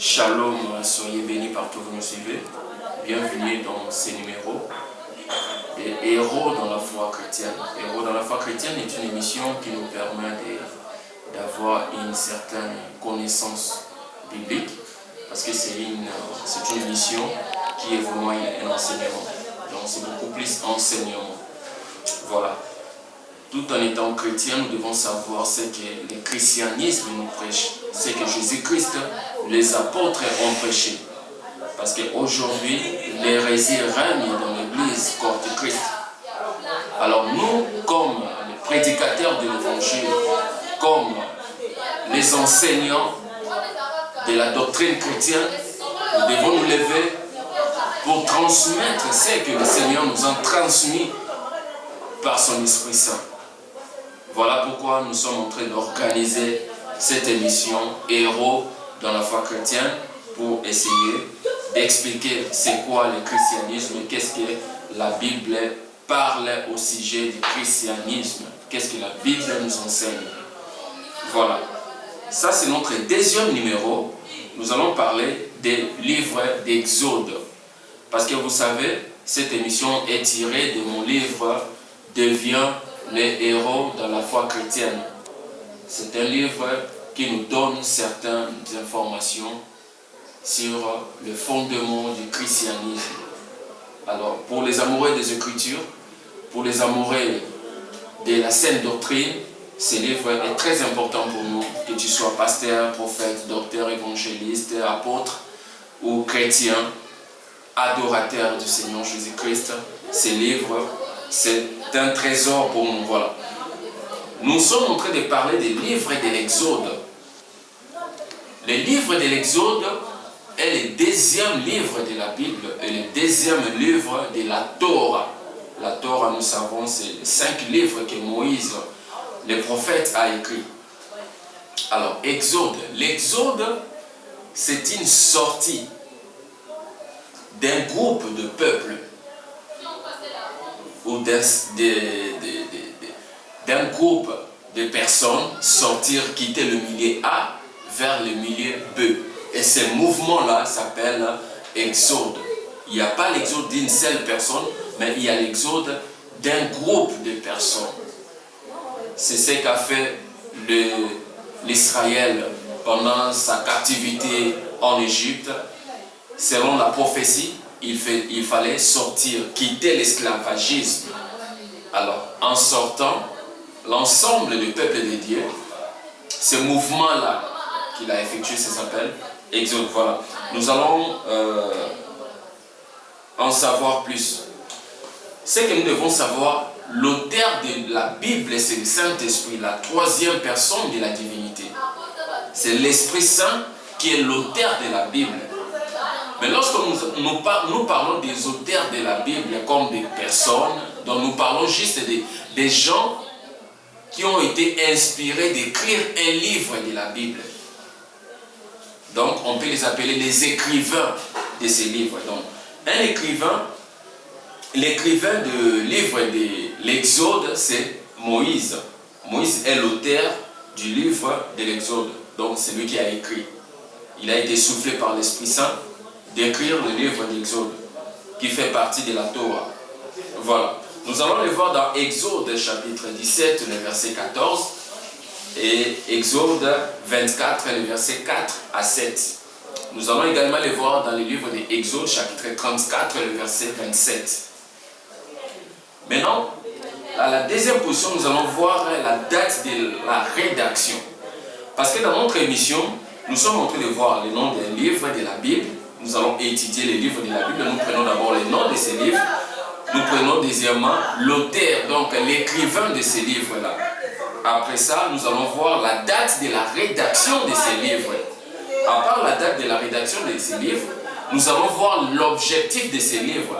Shalom, soyez bénis partout où vous nous suivez. Bienvenue dans ces numéros. Et Héros dans la foi chrétienne. Héros dans la foi chrétienne est une émission qui nous permet d'avoir une certaine connaissance biblique. Parce que c'est une émission qui est vraiment un enseignement. Donc c'est beaucoup plus enseignement. Voilà. Tout en étant chrétien, nous devons savoir ce que le christianisme nous prêche, ce que Jésus-Christ, les apôtres ont prêché. Parce qu'aujourd'hui, l'hérésie règne dans l'église corps de Christ. Alors nous, comme les prédicateurs de l'évangile, comme les enseignants de la doctrine chrétienne, nous devons nous lever pour transmettre ce que le Seigneur nous a transmis par son Esprit Saint. Voilà pourquoi nous sommes en train d'organiser cette émission Héros dans la foi chrétienne pour essayer d'expliquer c'est quoi le christianisme, qu'est-ce que la Bible parle au sujet du christianisme, qu'est-ce que la Bible nous enseigne. Voilà. Ça c'est notre deuxième numéro. Nous allons parler des livres d'Exode. Parce que vous savez, cette émission est tirée de mon livre Devient les héros dans la foi chrétienne. C'est un livre qui nous donne certaines informations sur le fondement du christianisme. Alors, pour les amoureux des Écritures, pour les amoureux de la saine doctrine, ce livre est très important pour nous, que tu sois pasteur, prophète, docteur, évangéliste, apôtre ou chrétien, adorateur du Seigneur Jésus-Christ. Ce livre, c'est un trésor pour nous. Voilà. Nous sommes en train de parler des livres de l'Exode. Le livre de l'Exode est le deuxième livre de la Bible et le deuxième livre de la Torah. La Torah, nous savons, c'est les 5 livres que Moïse, le prophète, a écrits. Alors, Exode. L'Exode, c'est une sortie d'un groupe de peuples ou d'un groupe de personnes sortir, quitter le milieu A vers le milieu B. Et ce mouvement-là s'appelle Exode. Il n'y a pas l'exode d'une seule personne, mais il y a l'exode d'un groupe de personnes. C'est ce qu'a fait l'Israël pendant sa captivité en Égypte. Selon la prophétie, il fallait sortir, quitter l'esclavagisme. Alors, en sortant, l'ensemble du peuple de Dieu, ce mouvement-là qu'il a effectué, ça s'appelle Exode. Voilà. Nous allons en savoir plus. Ce que nous devons savoir, l'auteur de la Bible, c'est le Saint-Esprit, la troisième personne de la divinité. C'est l'Esprit Saint qui est l'auteur de la Bible. Mais lorsque nous parlons des auteurs de la Bible comme des personnes, donc nous parlons juste des gens qui ont été inspirés d'écrire un livre de la Bible. Donc on peut les appeler les écrivains de ces livres. Donc un écrivain, l'écrivain du livre de l'Exode, c'est Moïse. Moïse est l'auteur du livre de l'Exode. Donc c'est lui qui a écrit. Il a été soufflé par l'Esprit Saint d'écrire le livre d'Exode, qui fait partie de la Torah. Voilà. Nous allons le voir dans Exode chapitre 17, le verset 14, et Exode 24, le verset 4 à 7. Nous allons également le voir dans le livre d'Exode chapitre 34, le verset 27. Maintenant, à la deuxième position, nous allons voir la date de la rédaction. Parce que dans notre émission, nous sommes en train de voir le nom des livres de la Bible. Nous allons étudier les livres de la Bible. Nous prenons d'abord les noms de ces livres. Nous prenons deuxièmement l'auteur, donc l'écrivain de ces livres-là. Après ça, nous allons voir la date de la rédaction de ces livres. À part la date de la rédaction de ces livres, nous allons voir l'objectif de ces livres.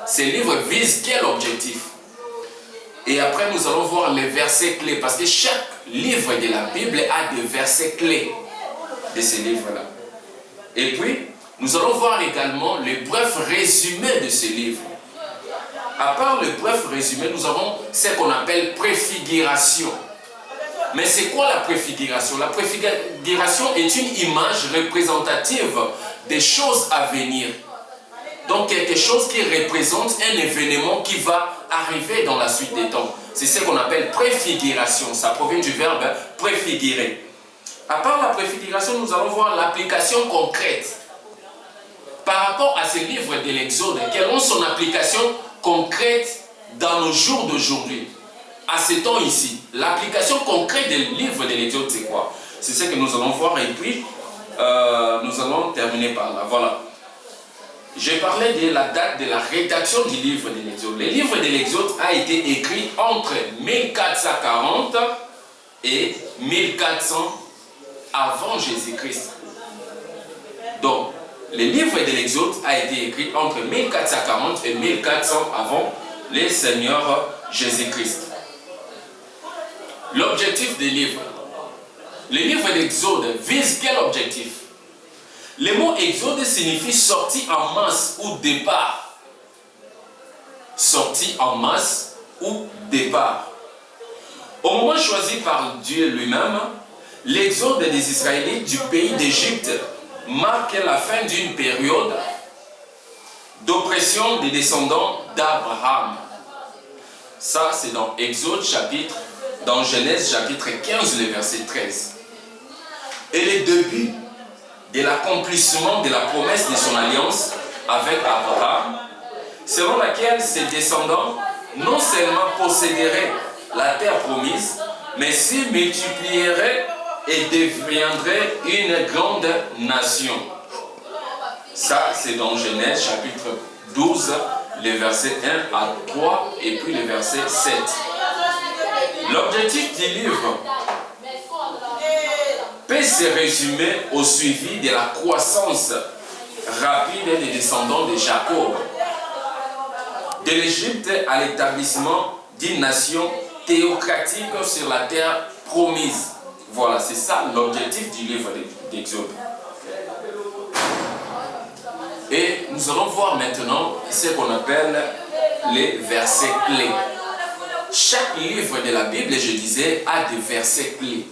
Ces livres visent quel objectif? Et après, nous allons voir les versets clés, parce que chaque livre de la Bible a des versets clés de ces livres-là. Et puis, nous allons voir également le bref résumé de ce livre. À part le bref résumé, nous avons ce qu'on appelle préfiguration. Mais c'est quoi la préfiguration? La préfiguration est une image représentative des choses à venir. Donc quelque chose qui représente un événement qui va arriver dans la suite des temps. C'est ce qu'on appelle préfiguration. Ça provient du verbe préfigurer. À part la préfiguration, nous allons voir l'application concrète. Par rapport à ces livres de l'Exode, quelle est son application concrète dans nos jours d'aujourd'hui? À ce temps ici, l'application concrète des livres de l'Exode, c'est quoi? C'est ce que nous allons voir et puis nous allons terminer par là. Voilà. J'ai parlé de la date de la rédaction du livre de l'Exode. Le livre de l'Exode a été écrit entre 1440 et 1400 avant Jésus-Christ. Donc, le livre de l'Exode a été écrit entre 1440 et 1400 avant le Seigneur Jésus-Christ. L'objectif des livres. Le livre d'Exode vise quel objectif? Le mot Exode signifie sortie en masse ou départ. Sortie en masse ou départ. Au moment choisi par Dieu lui-même, l'exode des Israélites du pays d'Égypte marque la fin d'une période d'oppression des descendants d'Abraham. Ça, c'est dans Exode chapitre, dans Genèse chapitre 15, le verset 13. Et le début de l'accomplissement de la promesse de son alliance avec Abraham, selon laquelle ses descendants non seulement posséderaient la terre promise, mais s'y multiplieraient et deviendraient une grande nation. Ça, c'est dans Genèse chapitre 12, les versets 1 à 3 et puis le verset 7. L'objectif du livre peut se résumer au suivi de la croissance rapide des descendants de Jacob, de l'Égypte à l'établissement d'une nation théocratique sur la terre promise. Voilà, c'est ça l'objectif du livre d'Exode. Et nous allons voir maintenant ce qu'on appelle les versets clés. Chaque livre de la Bible, je disais, a des versets clés.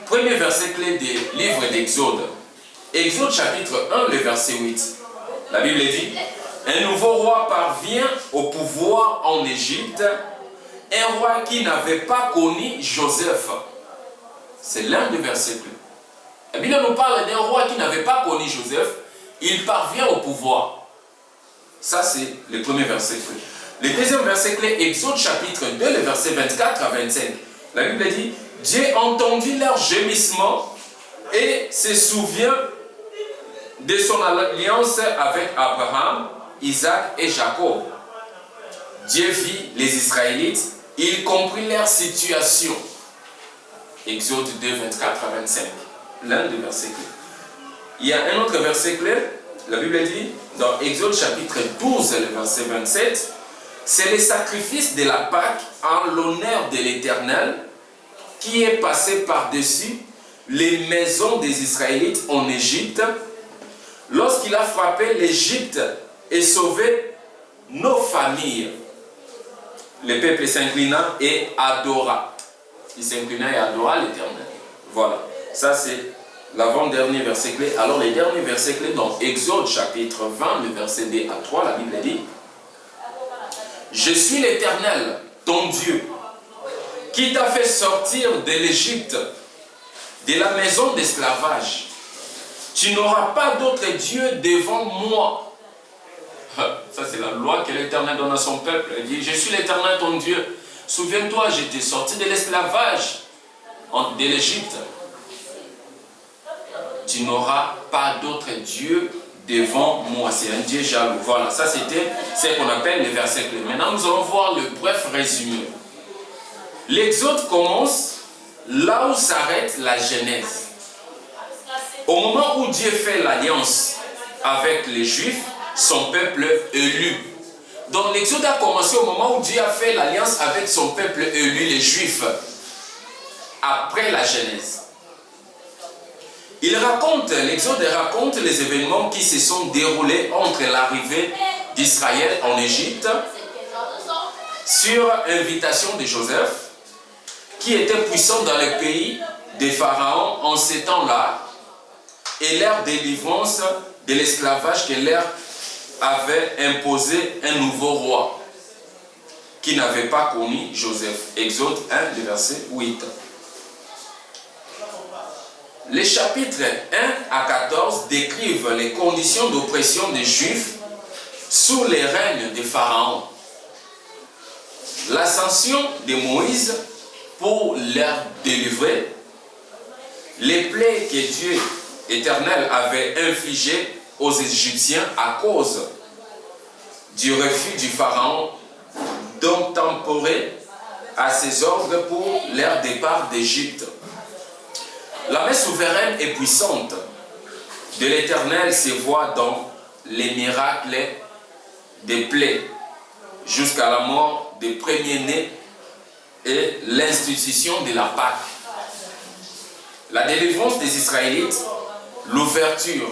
Premier verset clé du livre d'Exode. Exode chapitre 1, le verset 8. La Bible dit: un nouveau roi parvient au pouvoir en Égypte, un roi qui n'avait pas connu Joseph. C'est l'un des versets clés. La Bible nous parle d'un roi qui n'avait pas connu Joseph, il parvient au pouvoir. Ça, c'est le premier verset clé. Le deuxième verset clé, Exode chapitre 2, le verset 24 à 25. La Bible dit: Dieu entendit leur gémissement et se souvient de son alliance avec Abraham, Isaac et Jacob. Dieu vit les Israélites, il comprit leur situation. Exode 2, 24 à 25. L'un des versets clés. Il y a un autre verset clé, la Bible dit, dans Exode chapitre 12, le verset 27, c'est le sacrifice de la Pâque en l'honneur de l'Éternel qui est passé par-dessus les maisons des Israélites en Égypte, lorsqu'il a frappé l'Égypte et sauvé nos familles. Le peuple s'inclina et adora. Il s'inclina et adora l'Éternel. Voilà. Ça, c'est l'avant-dernier verset clé. Alors, les derniers versets clés dans Exode chapitre 20, le verset 2 à 3, la Bible dit: je suis l'Éternel, ton Dieu, qui t'a fait sortir de l'Égypte, de la maison d'esclavage. Tu n'auras pas d'autre Dieu devant moi. Ça, c'est la loi que l'Éternel donne à son peuple. Il dit: je suis l'Éternel, ton Dieu. Souviens-toi, j'étais sorti de l'esclavage de l'Égypte. Tu n'auras pas d'autre Dieu devant moi. C'est un Dieu jaloux. Voilà, ça c'était ce qu'on appelle les versets clés. Maintenant, nous allons voir le bref résumé. L'Exode commence là où s'arrête la Genèse. Au moment où Dieu fait l'alliance avec les Juifs, son peuple élu. Donc l'Exode a commencé au moment où Dieu a fait l'alliance avec son peuple élu, les Juifs, après la Genèse. L'Exode raconte les événements qui se sont déroulés entre l'arrivée d'Israël en Égypte, sur invitation de Joseph, qui était puissant dans le pays des pharaons en ces temps-là, et leur délivrance de l'esclavage que leur avait imposé un nouveau roi, qui n'avait pas connu Joseph. Exode 1, le verset 8. Les chapitres 1 à 14 décrivent les conditions d'oppression des Juifs sous les règnes des pharaons. L'ascension de Moïse pour leur délivrer, les plaies que Dieu éternel avait infligées aux Égyptiens à cause du refus du pharaon d'obtempérer à ses ordres pour leur départ d'Égypte. La main souveraine et puissante de l'Éternel se voit dans les miracles des plaies jusqu'à la mort des premiers-nés et l'institution de la Pâque. La délivrance des Israélites, l'ouverture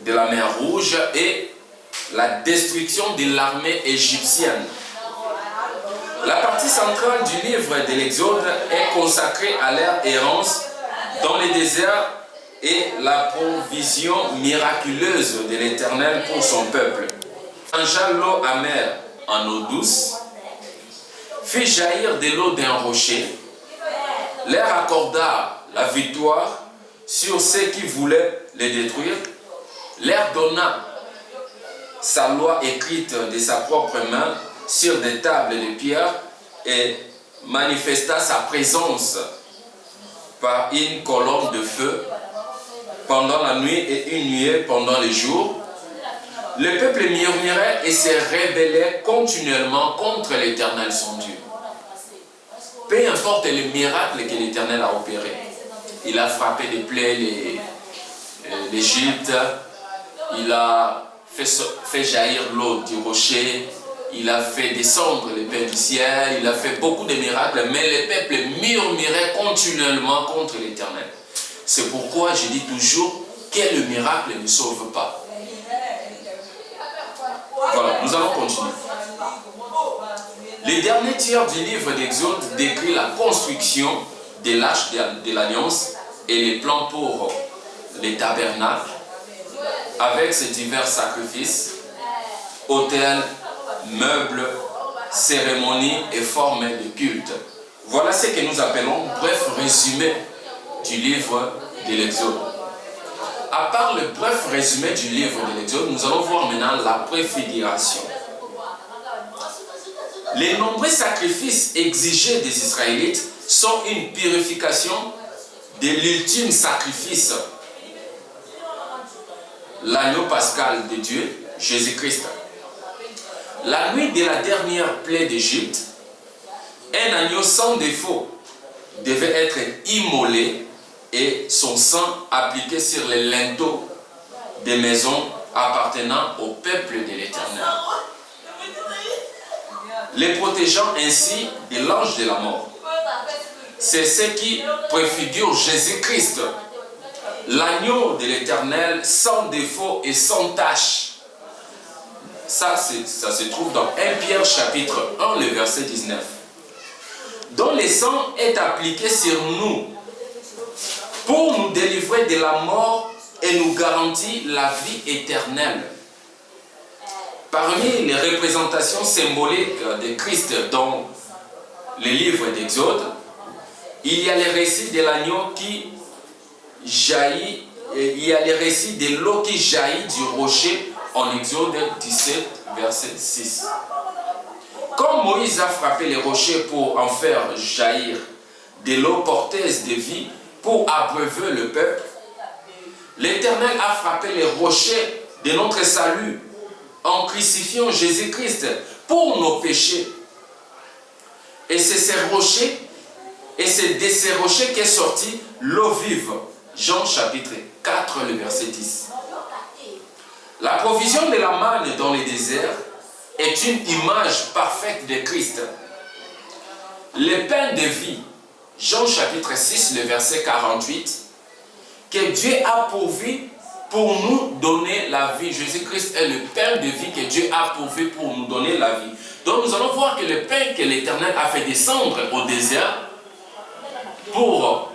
de la mer Rouge et la destruction de l'armée égyptienne. La partie centrale du livre de l'Exode est consacrée à leur errance dans les déserts et la provision miraculeuse de l'Éternel pour son peuple. Changea l'eau amère en eau douce, fit jaillir de l'eau d'un rocher, leur accorda la victoire sur ceux qui voulaient les détruire, leur donna sa loi écrite de sa propre main sur des tables de pierre et manifesta sa présence par une colonne de feu pendant la nuit et une nuée pendant le jour. Le peuple murmurait et se rébellait continuellement contre l'Éternel son Dieu. Peu importe le miracle que l'Éternel a opéré. Il a frappé de plaies l'Égypte, il a fait jaillir l'eau du rocher, il a fait descendre les pains du ciel, il a fait beaucoup de miracles, mais le peuple murmurait continuellement contre l'Éternel. C'est pourquoi je dis toujours que le miracle ne sauve pas. Voilà, nous allons continuer. Le dernier tiers du livre d'Exode décrit la construction de l'arche de l'Alliance et les plans pour les tabernacles avec ses divers sacrifices, autels, meubles, cérémonies et formes de culte. Voilà ce que nous appelons bref résumé du livre de l'Exode. À part le bref résumé du livre de l'Exode, nous allons voir maintenant la préfiguration. Les nombreux sacrifices exigés des Israélites sont une purification de l'ultime sacrifice, l'agneau pascal de Dieu, Jésus-Christ. La nuit de la dernière plaie d'Égypte, un agneau sans défaut devait être immolé et son sang appliqué sur les linteaux des maisons appartenant au peuple de l'Éternel, les protégeant ainsi de l'ange de la mort. C'est ce qui préfigure Jésus-Christ, l'agneau de l'Éternel sans défaut et sans tache. Ça se trouve dans 1 Pierre chapitre 1, le verset 19. Dont le sang est appliqué sur nous pour nous délivrer de la mort et nous garantir la vie éternelle. Parmi les représentations symboliques de Christ dans les livres d'Exode, il y a le récit de l'agneau qui jaillit, il y a le récit de l'eau qui jaillit du rocher en Exode 17, verset 6. Comme Moïse a frappé les rochers pour en faire jaillir de l'eau porteuse de vie pour abreuver le peuple, l'Éternel a frappé les rochers de notre salut en crucifiant Jésus-Christ pour nos péchés. Et c'est de ces rochers qu'est sortie l'eau vive. Jean chapitre 4, le verset 10. La provision de la manne dans les déserts est une image parfaite de Christ. Le pain de vie, Jean chapitre 6, le verset 48, que Dieu a pourvu pour nous donner la vie. Jésus-Christ est le pain de vie que Dieu a pourvu pour nous donner la vie. Donc nous allons voir que le pain que l'Éternel a fait descendre au désert pour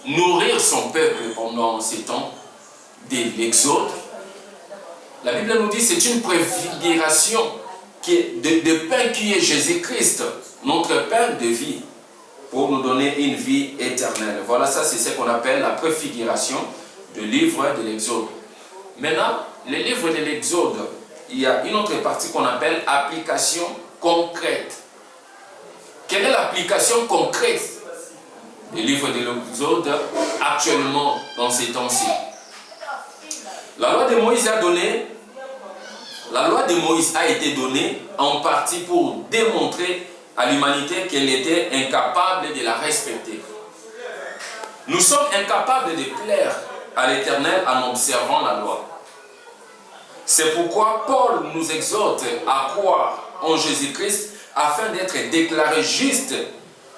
nourrir son peuple pendant ces temps de l'exode. La Bible nous dit que c'est une préfiguration de pain qui est Jésus-Christ, notre pain de vie, pour nous donner une vie éternelle. Voilà, ça c'est ce qu'on appelle la préfiguration du livre de l'Exode. Maintenant, le livre de l'Exode, il y a une autre partie qu'on appelle application concrète. Quelle est l'application concrète du livre de l'Exode actuellement dans ces temps-ci? La loi de Moïse a été donnée en partie pour démontrer à l'humanité qu'elle était incapable de la respecter. Nous sommes incapables de plaire à l'Éternel en observant la loi. C'est pourquoi Paul nous exhorte à croire en Jésus-Christ afin d'être déclaré juste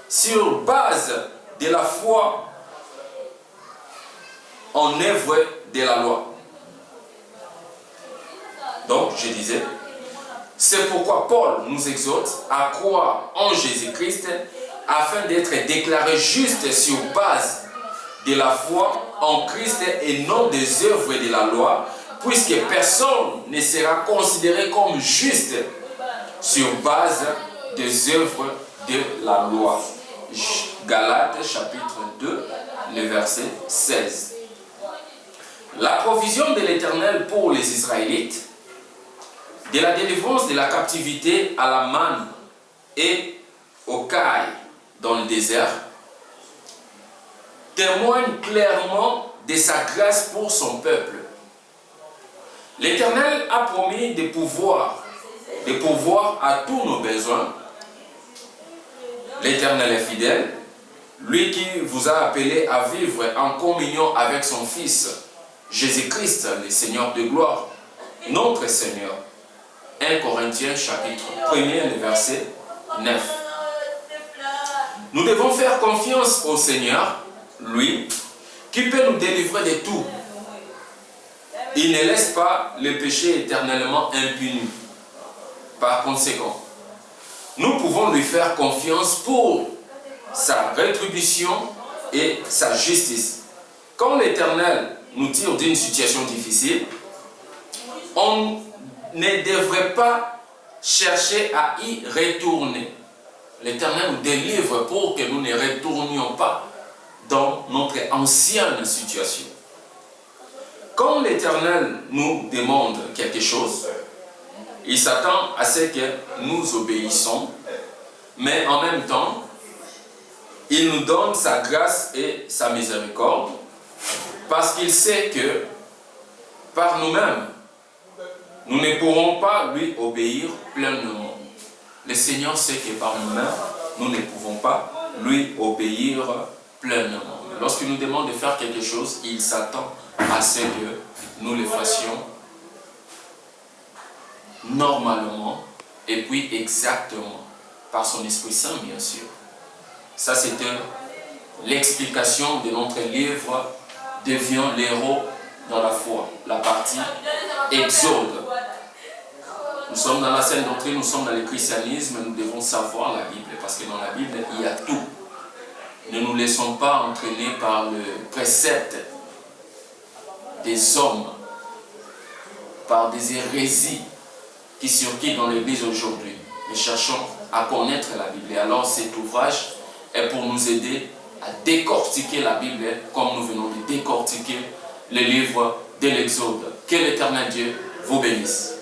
sur base de la foi en œuvre de la loi. Donc, je disais, c'est pourquoi Paul nous exhorte à croire en Jésus-Christ afin d'être déclaré juste sur base de la foi en Christ et non des œuvres de la loi, puisque personne ne sera considéré comme juste sur base des œuvres de la loi. Galates chapitre 2, le verset 16. La provision de l'Éternel pour les Israélites, de la délivrance de la captivité à la manne et au caille dans le désert, témoigne clairement de sa grâce pour son peuple. L'Éternel a promis de pourvoir à tous nos besoins. L'Éternel est fidèle, lui qui vous a appelé à vivre en communion avec son Fils, Jésus-Christ, le Seigneur de gloire, notre Seigneur. 1 Corinthiens chapitre 1er, le verset 9. Nous devons faire confiance au Seigneur, lui, qui peut nous délivrer de tout. Il ne laisse pas le péché éternellement impuni. Par conséquent, nous pouvons lui faire confiance pour sa rétribution et sa justice. Quand l'Éternel nous tire d'une situation difficile, on ne devrait pas chercher à y retourner. L'Éternel nous délivre pour que nous ne retournions pas dans notre ancienne situation. Quand l'Éternel nous demande quelque chose, il s'attend à ce que nous obéissons, mais en même temps, il nous donne sa grâce et sa miséricorde, parce qu'il sait que par nous-mêmes, nous ne pourrons pas lui obéir pleinement. Le Seigneur sait que par nous-mêmes, nous ne pouvons pas lui obéir pleinement. Lorsqu'il nous demande de faire quelque chose, il s'attend à ce que nous le fassions normalement et puis exactement par son Esprit Saint, bien sûr. Ça, c'était l'explication de notre livre Devient l'héros dans la foi, la partie Exode. Nous sommes dans la saine doctrine, nous sommes dans le christianisme, nous devons savoir la Bible, parce que dans la Bible, il y a tout. Ne nous laissons pas entraîner par le précepte des hommes, par des hérésies qui circulent dans l'Église aujourd'hui. Mais cherchons à connaître la Bible. Et alors cet ouvrage est pour nous aider à décortiquer la Bible comme nous venons de décortiquer le livre de l'Exode. Que l'Éternel Dieu vous bénisse.